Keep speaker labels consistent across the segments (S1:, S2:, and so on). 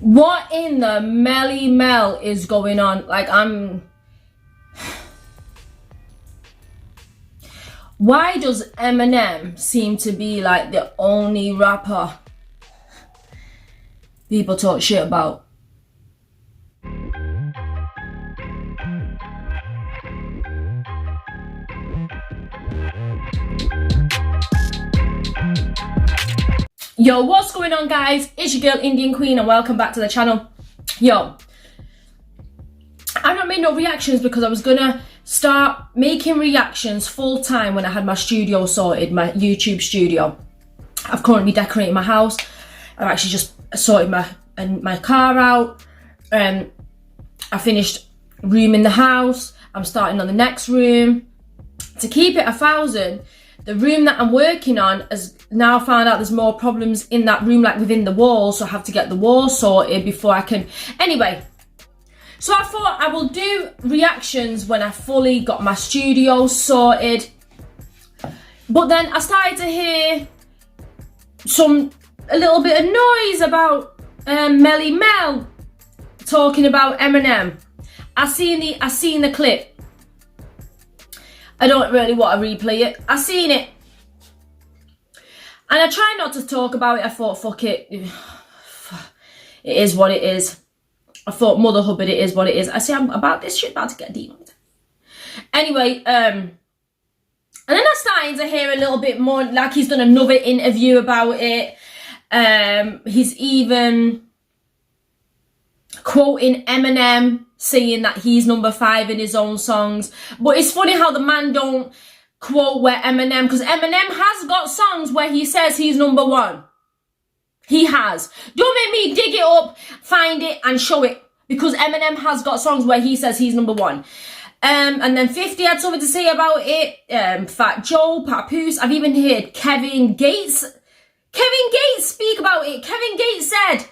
S1: What in the Melly Mel is going on? Like, why does Eminem seem to be like the only rapper people talk shit about? Yo, what's going on, guys? It's your girl Indian Queen and welcome back to the channel. Yo, I've not made no reactions because I was gonna start making reactions full time when I had my studio sorted, my YouTube studio. I've currently decorated my house. I've actually just sorted my car out. I finished rooming the house. I'm starting on the next room. To keep it 1,000, the room that I'm working on has now found out there's more problems in that room, like within the walls, so I have to get the walls sorted before I can. Anyway, so I thought I will do reactions when I fully got my studio sorted. But then I started to hear a little bit of noise about Melly Mel talking about Eminem. I seen the clip. I don't really want to replay it. I seen it. And I tried not to talk about it. I thought, fuck it. It is what it is. I thought motherhood, but it is what it is. I see, I'm about this shit about to get deep. Anyway, and then I started to hear a little bit more, like he's done another interview about it. He's even quoting Eminem, saying that he's number 5 in his own songs. But it's funny how the man don't quote where Eminem, because Eminem has got songs where he says he's number 1. He has. Don't make me dig it up, find it and show it, because Eminem has got songs where he says he's number 1. And then 50 had something to say about it. Fat Joe, Papoose. I've even heard Kevin Gates speak about it. Kevin Gates said,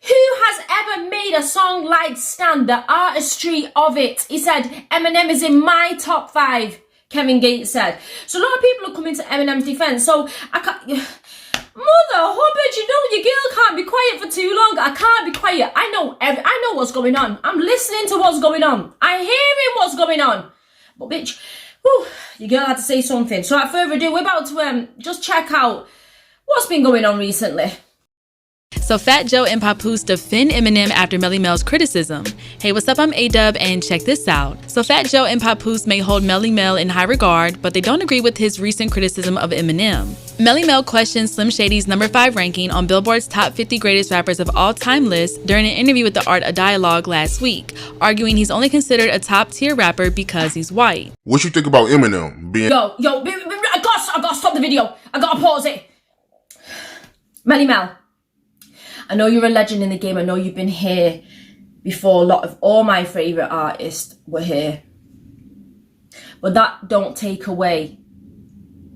S1: who has ever made a song like Stand, the artistry of it? He said, Eminem is in my top 5, Kevin Gates said. So a lot of people are coming to Eminem's defense. So I can't, Mother Hubbard, you know your girl can't be quiet for too long. I can't be quiet. I know what's going on. I'm listening to what's going on. I'm hearing what's going on. But bitch, whew, your girl had to say something. So without further ado, we're about to just check out what's been going on recently.
S2: So Fat Joe and Papoose defend Eminem after Melly Mel's criticism. Hey, what's up? I'm A-Dub, and check this out. So Fat Joe and Papoose may hold Melly Mel in high regard, but they don't agree with his recent criticism of Eminem. Melly Mel questioned Slim Shady's number 5 ranking on Billboard's top 50 greatest rappers of all time list during an interview with the Art of Dialogue last week, arguing he's only considered a top tier rapper because he's white.
S3: What you think about Eminem being...
S1: Yo, I gotta stop the video. I gotta pause it. Melly Mel, I know you're a legend in the game. I know you've been here before. A lot of all my favourite artists were here. But that don't take away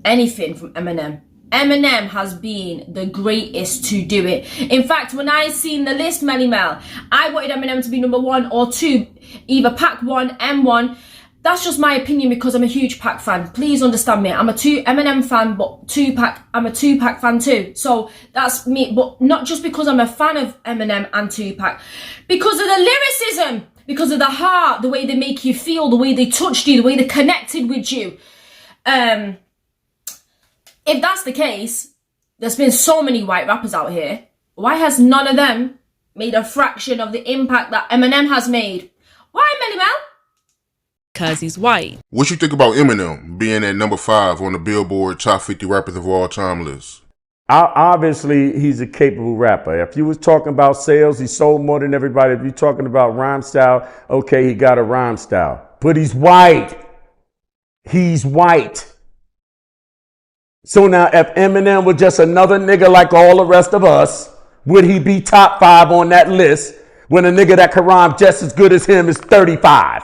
S1: anything from Eminem. Eminem has been the greatest to do it. In fact, when I seen the list, Melly Mel, I wanted Eminem to be number 1 or 2. Either Pac 1, M1. That's just my opinion because I'm a huge Pac fan. Please understand me. I'm a Eminem fan, but Tupac, I'm a Tupac fan too. So that's me, but not just because I'm a fan of Eminem and Tupac. Because of the lyricism, because of the heart, the way they make you feel, the way they touched you, the way they connected with you. If that's the case, there's been so many white rappers out here. Why has none of them made a fraction of the impact that Eminem has made? Why, Melly Mel?
S2: Because he's white.
S3: What you think about Eminem being at number 5 on the Billboard top 50 rappers of all time list?
S4: Obviously, he's a capable rapper. If you was talking about sales, he sold more than everybody. If you're talking about rhyme style, okay, he got a rhyme style. But he's white. He's white. So now, if Eminem was just another nigga like all the rest of us, would he be top 5 on that list when a nigga that can rhyme just as good as him is 35?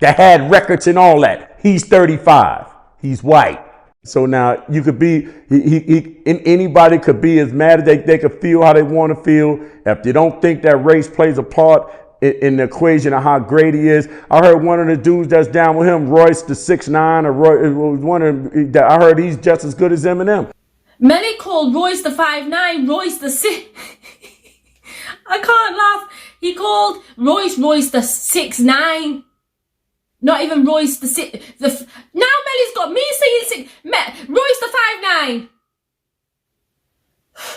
S4: That had records and all that. He's 35. He's white. So now you could be, anybody could be as mad as they could feel how they want to feel. If you don't think that race plays a part in the equation of how great he is. I heard one of the dudes that's down with him, Royce the 6'9", or Roy, I heard he's just as good as Eminem.
S1: Melly called Royce the 5'9", Royce the 6. He called Royce the 6'9". Not even Royce the now Melly's got me saying Royce the 5'9".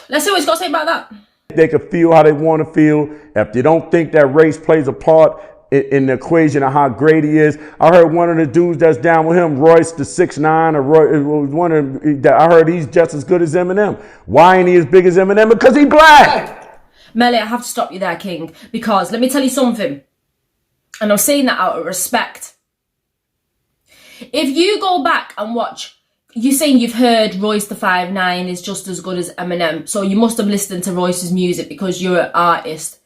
S1: Let's see what he's got to say about that.
S4: They can feel how they want to feel. If they don't think that race plays a part in the equation of how great he is. I heard one of the dudes that's down with him, Royce the 6'9", or Roy, one of that. I heard he's just as good as Eminem. Why ain't he as big as Eminem? Because he black.
S1: Melly, I have to stop you there, King, because let me tell you something, and I'm saying that out of respect. If you go back and watch, you're saying you've heard Royce the 5'9" is just as good as Eminem, so you must have listened to Royce's music because you're an artist.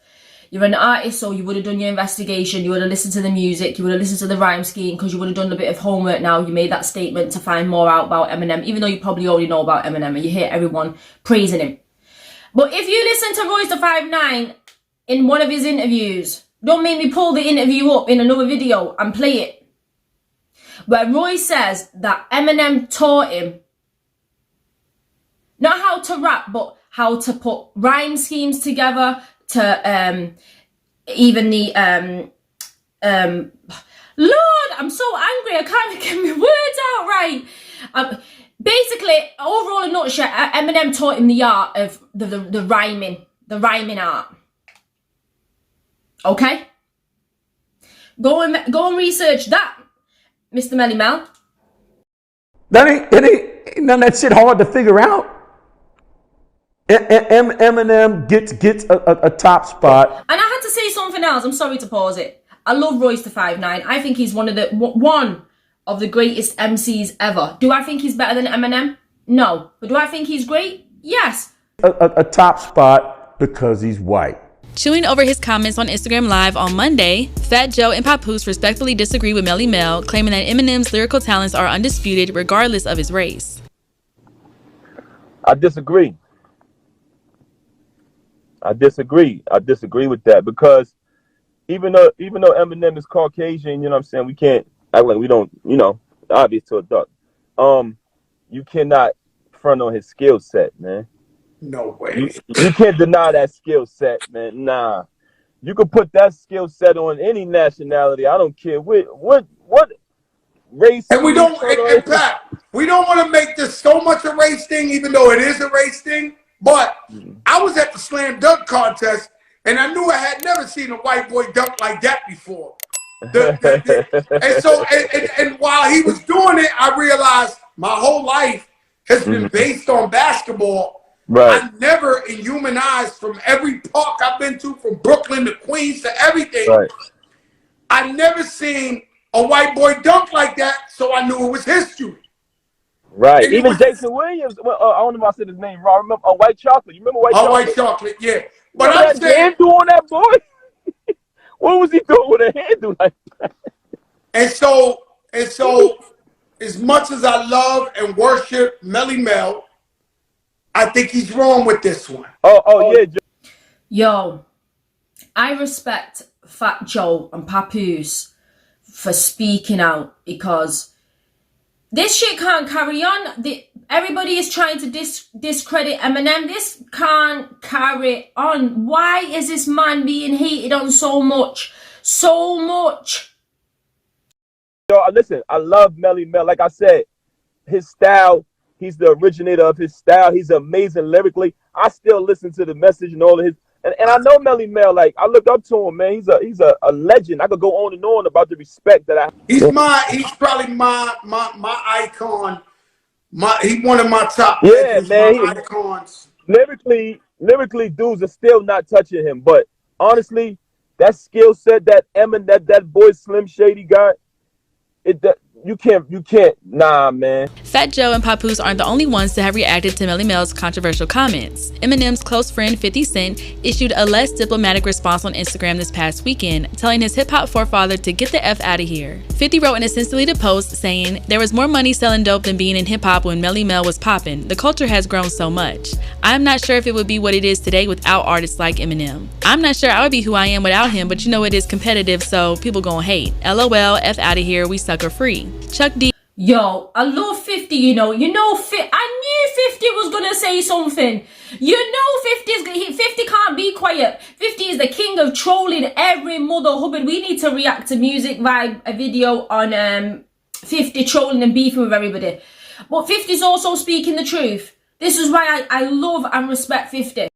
S1: You're an artist, so you would have done your investigation, you would have listened to the music, you would have listened to the rhyme scheme, because you would have done a bit of homework now. You made that statement to find more out about Eminem, even though you probably already know about Eminem and you hear everyone praising him. But if you listen to Royce the 5'9" in one of his interviews, don't make me pull the interview up in another video and play it, where Royce says that Eminem taught him not how to rap, but how to put rhyme schemes together, to even the Lord, I'm so angry, I can't even get my words out right. Basically, overall in a nutshell, Eminem taught him the art of the rhyming art. Okay? Go and research that, Mr. Melly Mel.
S4: It ain't none of that shit hard to figure out. Eminem gets a top spot.
S1: And I had to say something else. I'm sorry to pause it. I love Royce the 5'9". I think he's one of the greatest MCs ever. Do I think he's better than Eminem? No. But do I think he's great? Yes.
S4: A top spot because he's white.
S2: Chewing over his comments on Instagram Live on Monday, Fat Joe and Papoose respectfully disagree with Melly Mel, claiming that Eminem's lyrical talents are undisputed regardless of his race.
S5: I disagree. I disagree with that, because even though Eminem is Caucasian, you know what I'm saying, we can't act like we don't, obvious to a duck. You cannot front on his skill set, man.
S6: No way.
S5: You can't deny that skill set, man. Nah. You could put that skill set on any nationality. I don't care what race.
S6: And we don't, in fact, we don't want to make this so much a race thing, even though it is a race thing. But I was at the slam dunk contest, and I knew I had never seen a white boy dunk like that before. And so, and while he was doing it, I realized my whole life has been based on basketball.
S5: Right.
S6: I never, in human eyes, from every park I've been to, from Brooklyn to Queens to everything,
S5: Right.
S6: I never seen a white boy dunk like that, so I knew it was history.
S5: Right.
S6: And
S5: Even Jason Williams, I don't know if I said his name wrong. Remember White Chocolate? You remember White Chocolate?
S6: White Chocolate, yeah. But
S5: Remember
S6: I'm
S5: that
S6: saying,
S5: handle on that boy? What was he doing with a handle like that?
S6: and so, as much as I love and worship Melly Mel, I think he's wrong with this one.
S5: Oh yeah.
S1: Yo, I respect Fat Joe and Papoose for speaking out, because this shit can't carry on. Everybody is trying to discredit Eminem. This can't carry on. Why is this man being hated on so much? So much.
S5: Yo, listen, I love Melly Mel. Like I said, his style, he's the originator of his style. He's amazing lyrically. I still listen to the message and all of his. And I know Melly Mel, like, I look up to him, man. He's a legend. I could go on and on about the respect that I.
S6: He's probably my icon. He's one of my top legends,
S5: man.
S6: my icons.
S5: Lyrically, dudes are still not touching him. But honestly, that skill set that that boy Slim Shady got, you can't, nah, man.
S2: Fat Joe and Papoose aren't the only ones to have reacted to Melly Mel's controversial comments. Eminem's close friend 50 Cent issued a less diplomatic response on Instagram this past weekend, telling his hip-hop forefather to get the F out of here. 50 wrote in a since-deleted post saying, "There was more money selling dope than being in hip-hop when Melly Mel was popping. The culture has grown so much. I'm not sure if it would be what it is today without artists like Eminem. I'm not sure I would be who I am without him, but you know it is competitive, so people gon' hate. LOL, F out of here, we sucker free." Chuck D.
S1: Yo, I love 50, I knew 50 was gonna say something. You know 50 can't be quiet. 50 is the king of trolling every mother hubbard. We need to react to Music Vibe, a video on 50 trolling and beefing with everybody. But 50's also speaking the truth. This is why I love and respect 50.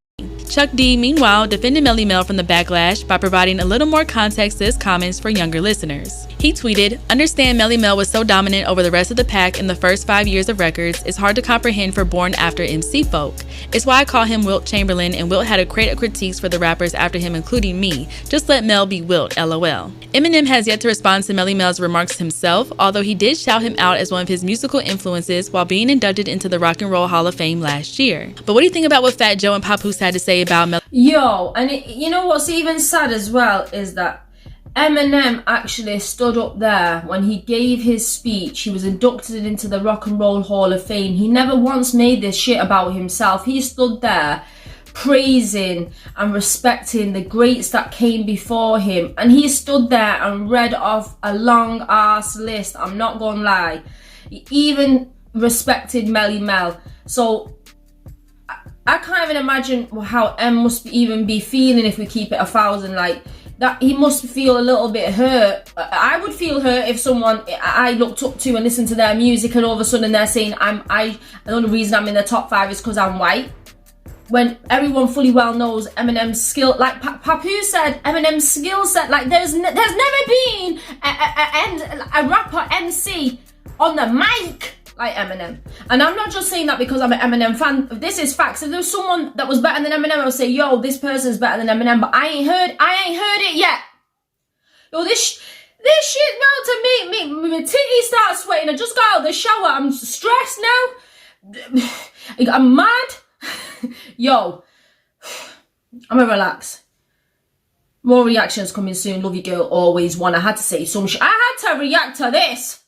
S2: Chuck D, meanwhile, defended Melly Mel from the backlash by providing a little more context to his comments for younger listeners. He tweeted, "Understand Melly Mel was so dominant over the rest of the pack in the first 5 years of records, it's hard to comprehend for born after MC folk. It's why I call him Wilt Chamberlain, and Wilt had a crate of critiques for the rappers after him, including me. Just let Mel be Wilt, LOL." Eminem has yet to respond to Melly Mel's remarks himself, although he did shout him out as one of his musical influences while being inducted into the Rock and Roll Hall of Fame last year. But what do you think about what Fat Joe and Papoose had to say about Melly?
S1: Yo, and you know what's even sad as well is that Eminem actually stood up there when he gave his speech. He was inducted into the Rock and Roll Hall of Fame. He never once made this shit about himself. He stood there praising and respecting the greats that came before him. And he stood there and read off a long ass list. I'm not gonna lie. He even respected Melly Mel. So I can't even imagine how M must even be feeling if we keep it 1,000. Like, that he must feel a little bit hurt. I would feel hurt if someone I looked up to and listened to their music and all of a sudden they're saying the only reason I'm in the top 5 is because I'm white. When everyone fully well knows Eminem's skill, like Papoose said, Eminem's skill set, like there's never been a rapper MC on the mic like Eminem. And I'm not just saying that because I'm an Eminem fan. This is facts. If there was someone that was better than Eminem, I would say, yo, this person's better than Eminem, but I ain't heard it yet. Yo, this shit now to me, my titties start sweating. I just got out of the shower. I'm stressed now. I'm mad. Yo, I'm gonna relax. More reactions coming soon. Love you, girl. Always one. I had to say some shit. I had to react to this.